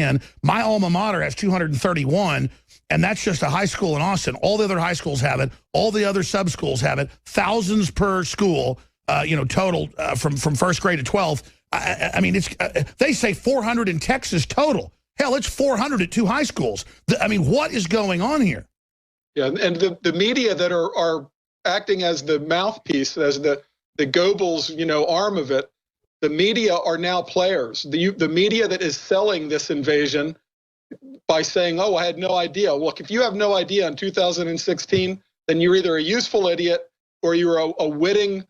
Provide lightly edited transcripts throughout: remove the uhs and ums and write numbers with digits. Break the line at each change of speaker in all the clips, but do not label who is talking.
And my alma mater has 231, and that's just a high school in Austin. All the other high schools have it. All the other sub-schools have it. Thousands per school, total from first grade to 12th. I mean, it's they say 400 in Texas total. Hell, it's 400 at 2 high schools. I mean, what is going on here?
Yeah, and the media that are acting as the mouthpiece, as the Goebbels, arm of it, the media are now players. The media that is selling this invasion by saying, oh, I had no idea. Look, if you have no idea in 2016, then you're either a useful idiot or you're a witting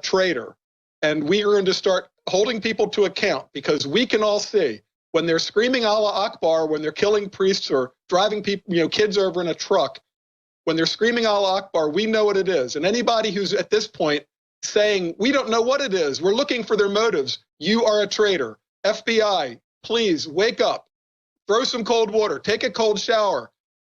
traitor. And we are going to start holding people to account, because we can all see when they're screaming Allah Akbar, when they're killing priests or driving people, kids over in a truck, when they're screaming Allah Akbar, we know what it is. And anybody who's at this point saying, we don't know what it is, we're looking for their motives, you are a traitor. FBI, please wake up. Throw some cold water. Take a cold shower.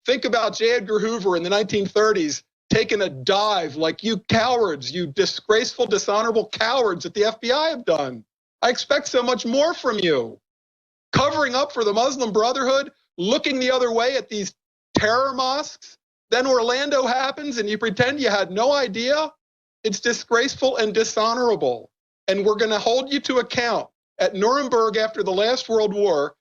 Think about J. Edgar Hoover in the 1930s taking a dive like you cowards, you disgraceful, dishonorable cowards that the FBI have done. I expect so much more from you. Covering up for the Muslim Brotherhood, looking the other way at these terror mosques. Then Orlando happens and you pretend you had no idea. It's disgraceful and dishonorable. And we're going to hold you to account. At Nuremberg after the last World War,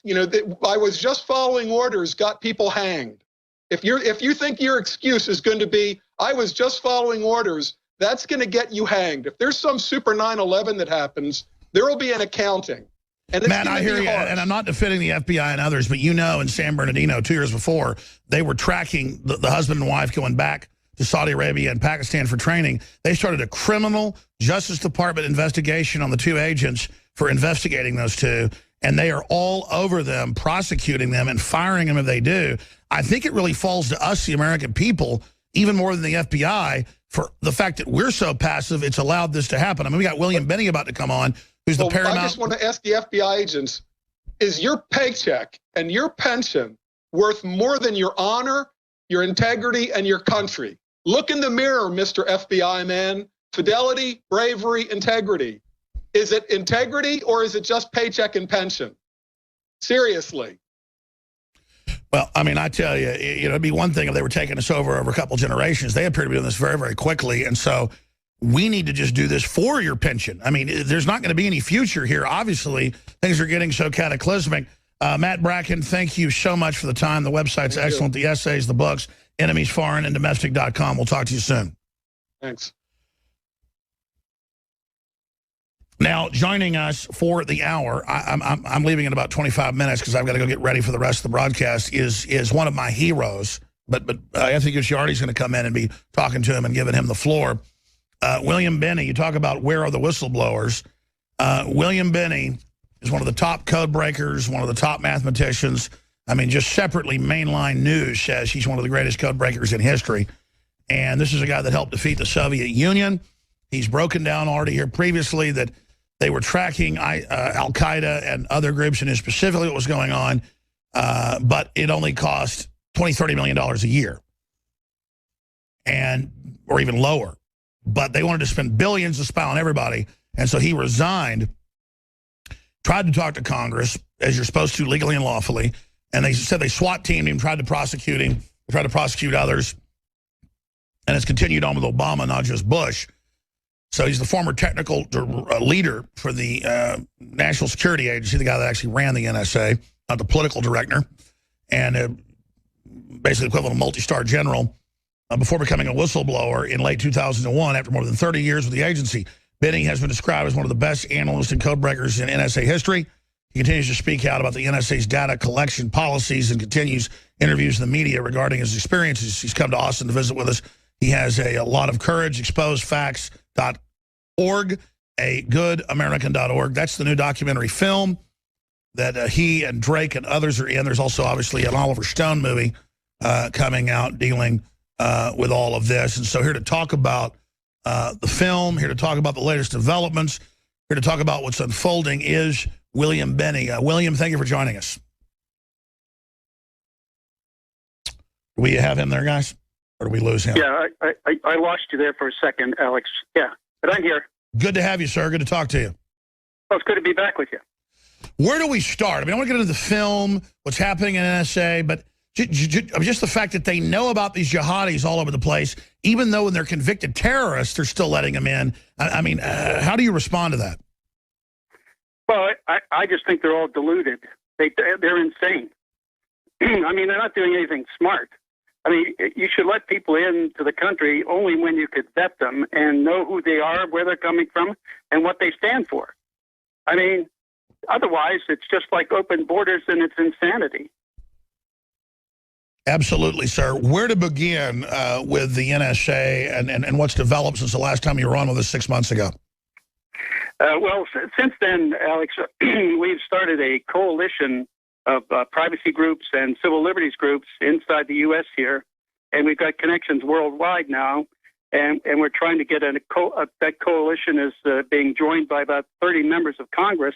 I was just following orders, got people hanged. If you think your excuse is going to be, I was just following orders, that's going to get you hanged. If there's some super 9/11 that happens, there will be an accounting. And
Matt, I hear you, and I'm not defending the FBI and others, but in San Bernardino 2 years before, they were tracking the husband and wife going back to Saudi Arabia and Pakistan for training. They started a criminal Justice Department investigation on the 2 agents for investigating those 2, and they are all over them, prosecuting them and firing them if they do. I think it really falls to us, the American people, even more than the FBI, for the fact that we're so passive, it's allowed this to happen. I mean, we got William Binney about to come on, who's the paramount.
I just want to ask the FBI agents, is your paycheck and your pension worth more than your honor, your integrity, and your country? Look in the mirror, Mr. FBI man. Fidelity, bravery, integrity. Is it integrity or is it just paycheck and pension? Seriously.
Well, I mean, I tell you, it'd be one thing if they were taking us over a couple generations. They appear to be doing this very, very quickly. And so we need to just do this for your pension. I mean, there's not going to be any future here. Obviously, things are getting so cataclysmic. Matt Bracken, thank you so much for the time. The website's excellent. The essays, the books, enemiesforeignanddomestic.com. We'll talk to you soon.
Thanks.
Now, joining us for the hour, I'm leaving in about 25 minutes because I've got to go get ready for the rest of the broadcast, is one of my heroes. But Anthony Gucciardi's going to come in and be talking to him and giving him the floor. William Binney, you talk about where are the whistleblowers. William Binney is one of the top code breakers, one of the top mathematicians. I mean, just separately, Mainline News says he's one of the greatest code breakers in history. And this is a guy that helped defeat the Soviet Union. He's broken down already here previously that they were tracking Al-Qaeda and other groups, and specifically what was going on, but it only cost $20–30 million a year, or even lower. But they wanted to spend billions to spy on everybody, and so he resigned, tried to talk to Congress, as you're supposed to legally and lawfully, and they said they SWAT teamed him, tried to prosecute him, tried to prosecute others, and it's continued on with Obama, not just Bush. So he's the former technical leader for the National Security Agency, the guy that actually ran the NSA, not the political director, and basically equivalent of multi-star general before becoming a whistleblower in late 2001 after more than 30 years with the agency. Binney has been described as one of the best analysts and code breakers in NSA history. He continues to speak out about the NSA's data collection policies and continues interviews in the media regarding his experiences. He's come to Austin to visit with us. He has a lot of courage, exposefacts.org, a goodamerican.org. That's the new documentary film that he and Drake and others are in. There's also obviously an Oliver Stone movie coming out dealing with all of this. And so here to talk about the film, here to talk about the latest developments, here to talk about what's unfolding is William Binney. William, thank you for joining us. Do we have him there, guys? Or do we lose him?
Yeah, I lost you there for a second, Alex. Yeah, but I'm here.
Good to have you, sir. Good to talk to you.
Well, it's good to be back with you.
Where do we start? I mean, I want to get into the film, what's happening in NSA, but just the fact that they know about these jihadis all over the place, even though when they're convicted terrorists, they're still letting them in. I mean, how do you respond to that?
Well, I just think they're all deluded. They're insane. I mean, they're not doing anything smart. I mean, you should let people into the country only when you could vet them and know who they are, where they're coming from, and what they stand for. I mean, otherwise, it's just like open borders and it's insanity.
Absolutely, sir. Where to begin with the NSA and what's developed since the last time you were on with us 6 months ago?
Well, since then, Alex, we've started a coalition of privacy groups and civil liberties groups inside the U.S. here, and we've got connections worldwide now, and we're trying to get that coalition is being joined by about 30 members of Congress,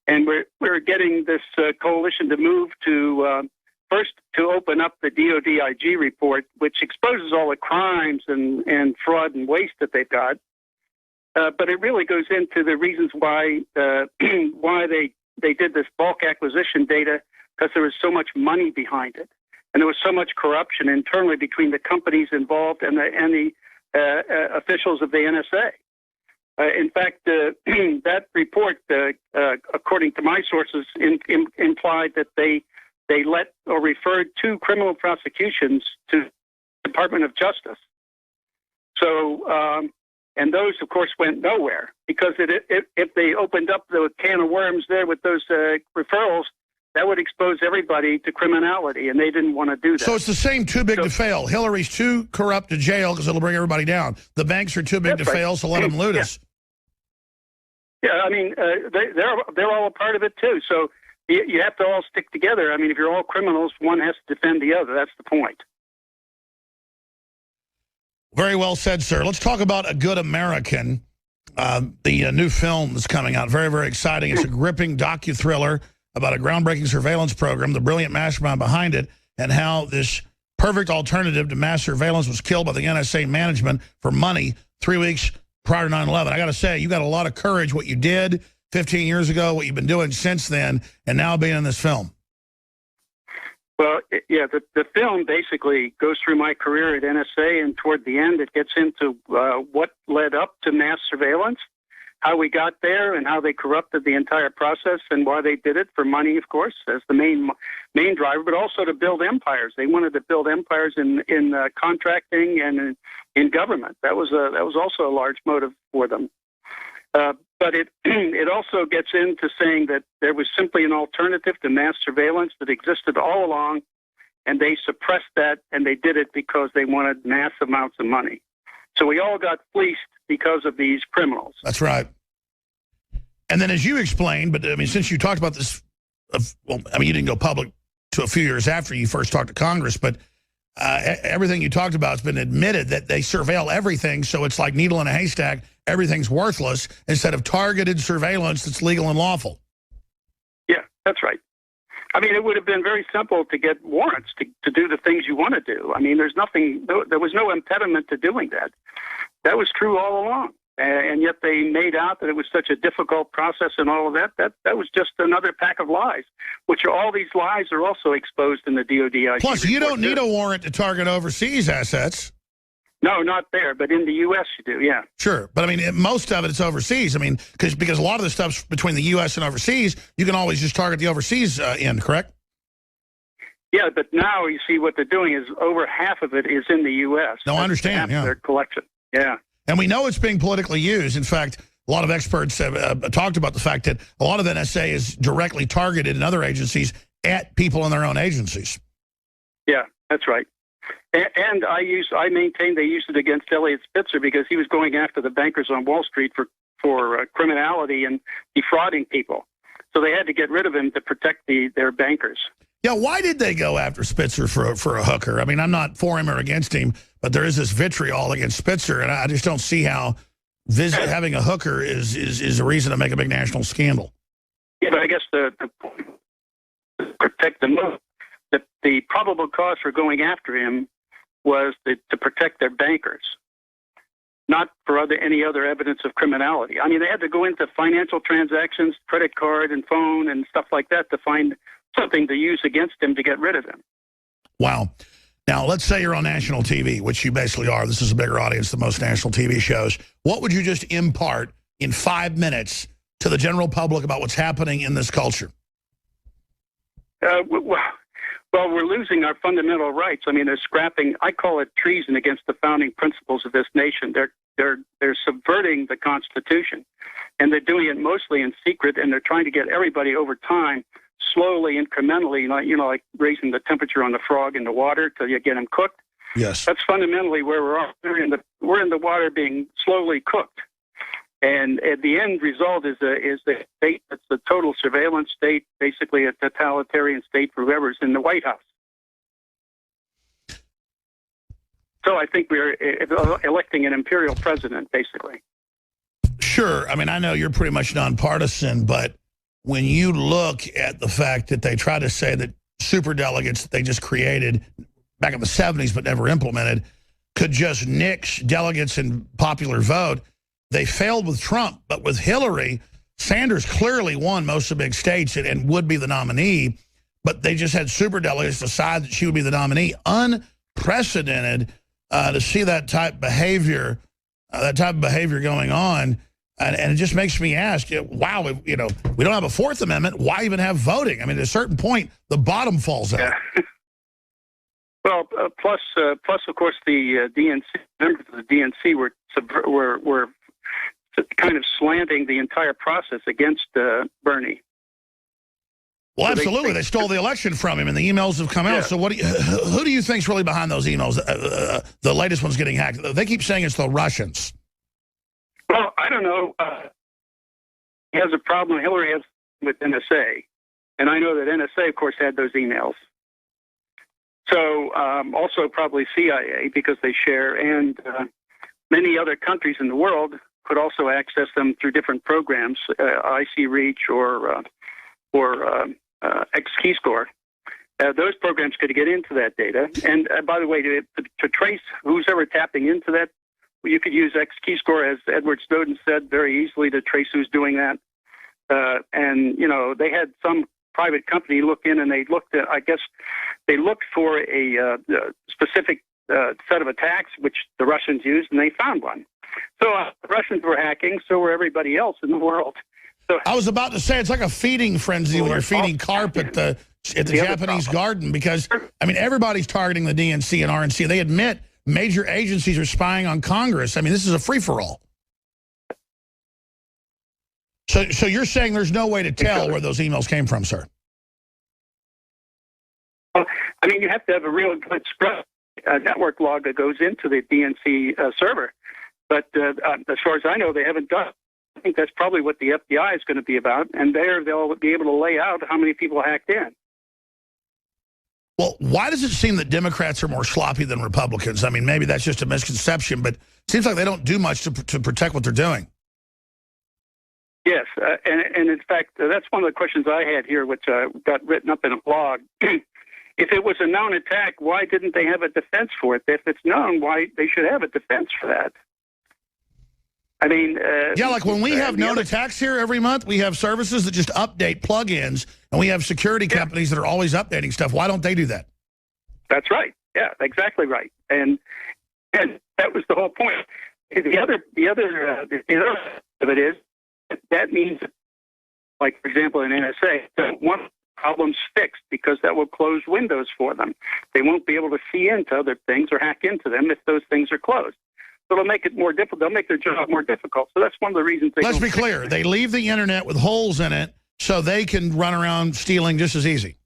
and we're getting this coalition to move to first to open up the DOD IG report, which exposes all the crimes and fraud and waste that they've got. But it really goes into the reasons why why they did this bulk acquisition data, because there was so much money behind it, and there was so much corruption internally between the companies involved and the officials of the NSA. In fact, that report, according to my sources, implied that they let or referred 2 criminal prosecutions to the Department of Justice. So. And those, of course, went nowhere because if they opened up the can of worms there with those referrals, that would expose everybody to criminality, and they didn't want to do that.
So it's the same too big to fail. Hillary's too corrupt to jail because it'll bring everybody down. The banks are too big to fail, so let them loot us.
Yeah, I mean, they're all a part of it, too. So you have to all stick together. I mean, if you're all criminals, one has to defend the other. That's the point.
Very well said, sir. Let's talk about A Good American, the new film that's coming out. Very, very exciting. It's a gripping docu-thriller about a groundbreaking surveillance program, the brilliant mastermind behind it, and how this perfect alternative to mass surveillance was killed by the NSA management for money 3 weeks prior to 9/11. I got to say, you got a lot of courage, what you did 15 years ago, what you've been doing since then, and now being in this film.
Well, yeah, the film basically goes through my career at NSA, and toward the end it gets into what led up to mass surveillance, how we got there, and how they corrupted the entire process, and why they did it for money, of course, as the main driver, but also to build empires. They wanted to build empires in contracting and in government. That was also a large motive for them. But it also gets into saying that there was simply an alternative to mass surveillance that existed all along, and they suppressed that, and they did it because they wanted mass amounts of money. So we all got fleeced because of these criminals.
That's right. And then as you explained, but I mean, since you talked about this, well, I mean, you didn't go public to a few years after you first talked to Congress, but everything you talked about has been admitted that they surveil everything, so it's like needle in a haystack. Everything's worthless instead of targeted surveillance that's legal and lawful.
Yeah, that's right. I mean, it would have been very simple to get warrants to do the things you want to do. I mean, there was no impediment to doing that. That was true all along. And yet they made out that it was such a difficult process and all of that. That was just another pack of lies, which all these lies are also exposed in the DOD.
Plus, you don't need a warrant to target overseas assets.
No, not there, but in the U.S. you do, yeah.
Sure, but I mean, most of it's overseas. I mean, because a lot of the stuff's between the U.S. and overseas, you can always just target the overseas end, correct?
Yeah, but now you see what they're doing is over half of it is in the U.S.
No, I understand, yeah.
Their collection, yeah.
And we know it's being politically used. In fact, a lot of experts have talked about the fact that a lot of NSA is directly targeted in other agencies at people in their own agencies.
Yeah, that's right. And I maintain they used it against Eliot Spitzer because he was going after the bankers on Wall Street for criminality and defrauding people. So they had to get rid of him to protect their bankers.
Yeah, why did they go after Spitzer for a hooker? I mean, I'm not for him or against him, but there is this vitriol against Spitzer, and I just don't see how having a hooker is a reason to make a big national scandal.
Yeah, but I guess to protect the probable cause for going after him was to protect their bankers. not for any other evidence of criminality. I mean, they had to go into financial transactions, credit card and phone and stuff like that to find something to use against him to get rid of him.
Wow. Now, let's say you're on national TV, which you basically are. This is a bigger audience than most national TV shows. What would you just impart in 5 minutes to the general public about what's happening in this culture?
Well, we're losing our fundamental rights. I mean, they're scrapping. I call it treason against the founding principles of this nation. They're subverting the Constitution, and they're doing it mostly in secret. And they're trying to get everybody over time, slowly, incrementally, like raising the temperature on the frog in the water till you get them cooked.
Yes,
that's fundamentally where we're at. We're in the water being slowly cooked. And the end result is the state that's the total surveillance state, basically a totalitarian state for whoever's in the White House. So I think we're electing an imperial president, basically.
Sure. I mean, I know you're pretty much nonpartisan, but when you look at the fact that they try to say that superdelegates that they just created back in the 70s but never implemented could just nix delegates in popular vote, they failed with Trump, but with Hillary, Sanders clearly won most of the big states and would be the nominee, but they just had superdelegates decide that she would be the nominee. Unprecedented to see that type of behavior going on, and it just makes me ask, wow, we don't have a Fourth Amendment. Why even have voting? I mean, at a certain point, the bottom falls out.
Yeah. Well, plus, of course, the DNC members of the DNC were kind of slanting the entire process against Bernie.
Well,
So
absolutely. They stole the election from him, and the emails have come out.
Yeah.
So who do you think's really behind those emails? The latest one's getting hacked. They keep saying it's the Russians.
Well, I don't know. He has a problem. Hillary has with NSA, and I know that NSA, of course, had those emails. So also probably CIA because they share, and many other countries in the world could also access them through different programs, IC Reach or X-Keyscore. Those programs could get into that data. And by the way, to trace who's ever tapping into that, you could use X-Keyscore, as Edward Snowden said, very easily to trace who's doing that. And they had some private company look in, and they looked for a specific set of attacks which the Russians used, and they found one. So the Russians were hacking, so were everybody else in the world. So
I was about to say, it's like a feeding frenzy when you're feeding carp at the Japanese garden, because, I mean, everybody's targeting the DNC and RNC. They admit major agencies are spying on Congress. I mean, this is a free-for-all. So you're saying there's no way to tell where those emails came from, sir?
Well, I mean, you have to have a real good network log that goes into the DNC server. But as far as I know, they haven't done it. I think that's probably what the FBI is going to be about, and there they'll be able to lay out how many people hacked in.
Well, why does it seem that Democrats are more sloppy than Republicans? I mean, maybe that's just a misconception, but it seems like they don't do much to protect what they're doing.
Yes, and in fact, that's one of the questions I had here, which got written up in a blog. If it was a known attack, why didn't they have a defense for it? If it's known, why they should have a defense for that? I mean...
yeah, like when we have known attacks here every month, we have services that just update plugins, and we have security companies that are always updating stuff. Why don't they do that?
That's right. Yeah, exactly right. And that was the whole point. The other of it is, that means, like, for example, in NSA, that one problem's fixed because that will close windows for them. They won't be able to see into other things or hack into them if those things are closed. So it'll make it more difficult. They'll make their job more difficult. So that's one of the reasons they...
Let's be clear. They leave the internet with holes in it so they can run around stealing just as easy.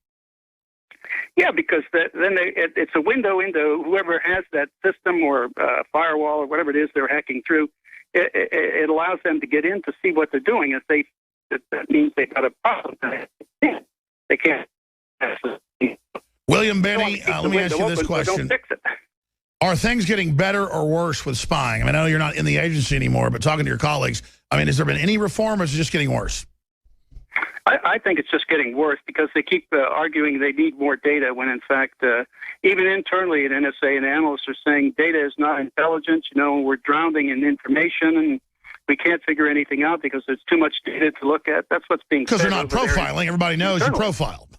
Yeah, because then it's a window into whoever has that system or firewall or whatever it is they're hacking through. It allows them to get in to see what they're doing. If that means they've got a problem, they can't.
William Binney, let me ask you this question.
Don't fix it.
Are things getting better or worse with spying? I mean, I know you're not in the agency anymore, but talking to your colleagues, I mean, has there been any reform or is it just getting worse?
I think it's just getting worse because they keep arguing they need more data when, in fact, even internally at NSA and analysts are saying data is not intelligence. You know, we're drowning in information and we can't figure anything out because there's too much data to look at. That's what's being said.
Because they're not profiling. Everybody knows you're
internally.
profiled.